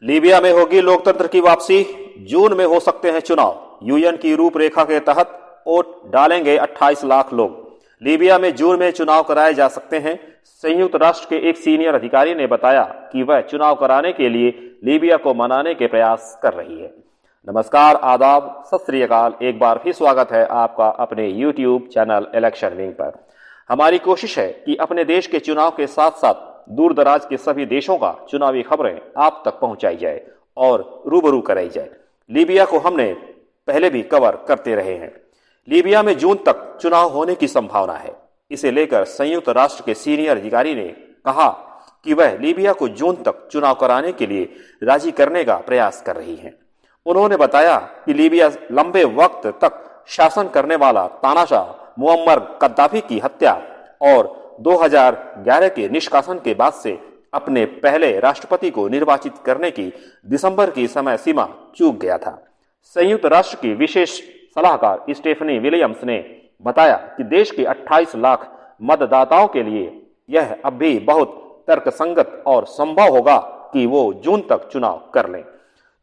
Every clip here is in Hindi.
लीबिया में होगी लोकतंत्र की वापसी, जून में हो सकते हैं चुनाव। यूएन की रूपरेखा के तहत वोट डालेंगे 28 लाख लोग। लीबिया में जून में चुनाव कराए जा सकते हैं। संयुक्त राष्ट्र के एक सीनियर अधिकारी ने बताया कि वह चुनाव कराने के लिए लीबिया को मनाने के प्रयास कर रही है। नमस्कार, आदाब, सत श्री अकाल। एक बार फिर स्वागत है आपका अपने YouTube चैनल इलेक्शन विंग पर। हमारी कोशिश है कि अपने देश के चुनाव के साथ साथ दूर दराज के सभी देशों का चुनावी खबरें आप तक पहुंचाई जाए और रूबरू कराई जाए। लीबिया को हमने पहले भी कवर करते रहे हैं। लीबिया में जून तक चुनाव होने की संभावना है। इसे लेकर संयुक्त राष्ट्र के सीनियर अधिकारी ने कहा कि वह लीबिया को जून तक चुनाव कराने के लिए राजी करने का प्रयास कर रही है। उन्होंने बताया कि लीबिया लंबे वक्त तक शासन करने वाला तानाशाह मुअम्मर कद्दाफी की हत्या और 2011 के निष्कासन के बाद से अपने पहले राष्ट्रपति को निर्वाचित करने की दिसंबर की समय सीमा चूक गया था। संयुक्त राष्ट्र की विशेष सलाहकार स्टेफनी विलियम्स ने बताया कि देश के 28 लाख मतदाताओं के लिए यह अब भी बहुत तर्कसंगत और संभव होगा कि वो जून तक चुनाव कर लें,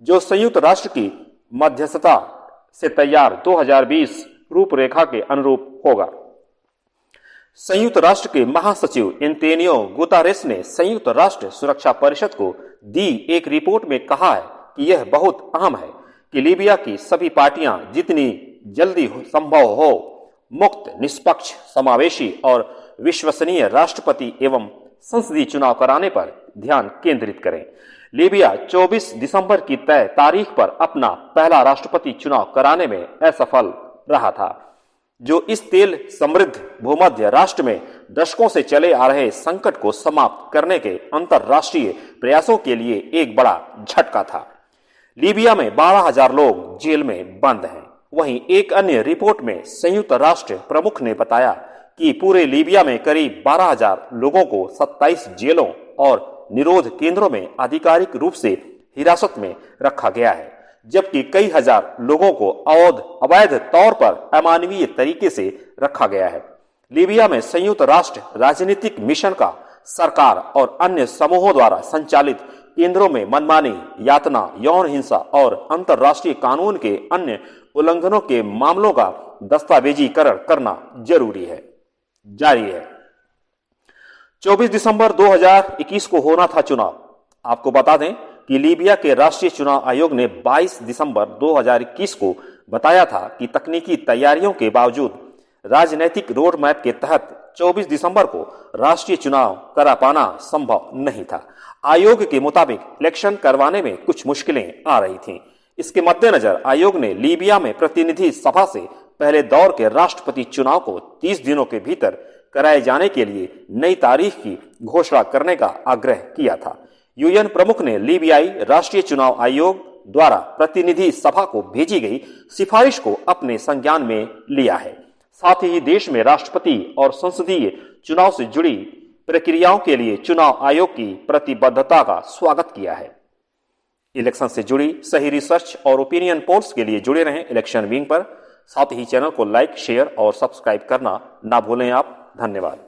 जो संयुक्त राष्ट्र की मध्यस्थता से तैयार 2020 रूपरेखा के अनुरूप होगा। संयुक्त राष्ट्र के महासचिव एंटोनियो गुतेरेस ने संयुक्त राष्ट्र सुरक्षा परिषद को दी एक रिपोर्ट में कहा है कि यह बहुत अहम है कि लीबिया की सभी पार्टियां जितनी जल्दी संभव हो मुक्त, निष्पक्ष, समावेशी और विश्वसनीय राष्ट्रपति एवं संसदीय चुनाव कराने पर ध्यान केंद्रित करें। लीबिया 24 दिसंबर की तय तारीख पर अपना पहला राष्ट्रपति चुनाव कराने में असफल रहा था, जो इस तेल समृद्ध भूमध्य राष्ट्र में दशकों से चले आ रहे संकट को समाप्त करने के अंतर्राष्ट्रीय प्रयासों के लिए एक बड़ा झटका था। लीबिया में 12,000 लोग जेल में बंद हैं। वहीं एक अन्य रिपोर्ट में संयुक्त राष्ट्र प्रमुख ने बताया कि पूरे लीबिया में करीब 12,000 लोगों को 27 जेलों और निरोध केंद्रों में आधिकारिक रूप से हिरासत में रखा गया है, जबकि कई हजार लोगों को अवैध तौर पर अमानवीय तरीके से रखा गया है। लीबिया में संयुक्त राष्ट्र राजनीतिक मिशन का सरकार और अन्य समूहों द्वारा संचालित केंद्रों में मनमानी, यातना, यौन हिंसा और अंतर्राष्ट्रीय कानून के अन्य उल्लंघनों के मामलों का दस्तावेजीकरण करना जारी है। 24 दिसंबर 2021 को होना था चुनाव। आपको बता दें कि लीबिया के राष्ट्रीय चुनाव आयोग ने 22 दिसंबर 2021 को बताया था कि तकनीकी तैयारियों के बावजूद राजनीतिक रोड मैप के तहत 24 दिसंबर को राष्ट्रीय चुनाव करा पाना संभव नहीं था। आयोग के मुताबिक इलेक्शन करवाने में कुछ मुश्किलें आ रही थीं। इसके मद्देनजर आयोग ने लीबिया में प्रतिनिधि सभा से पहले दौर के राष्ट्रपति चुनाव को 30 दिनों के भीतर कराए जाने के लिए नई तारीख की घोषणा करने का आग्रह किया था। यूएन प्रमुख ने लीबियाई राष्ट्रीय चुनाव आयोग द्वारा प्रतिनिधि सभा को भेजी गई सिफारिश को अपने संज्ञान में लिया है। साथ ही देश में राष्ट्रपति और संसदीय चुनाव से जुड़ी प्रक्रियाओं के लिए चुनाव आयोग की प्रतिबद्धता का स्वागत किया है। इलेक्शन से जुड़ी सही रिसर्च और ओपिनियन पोल्स के लिए जुड़े रहें इलेक्शन विंग पर। साथ ही चैनल को लाइक, शेयर और सब्सक्राइब करना ना भूलें आप। धन्यवाद।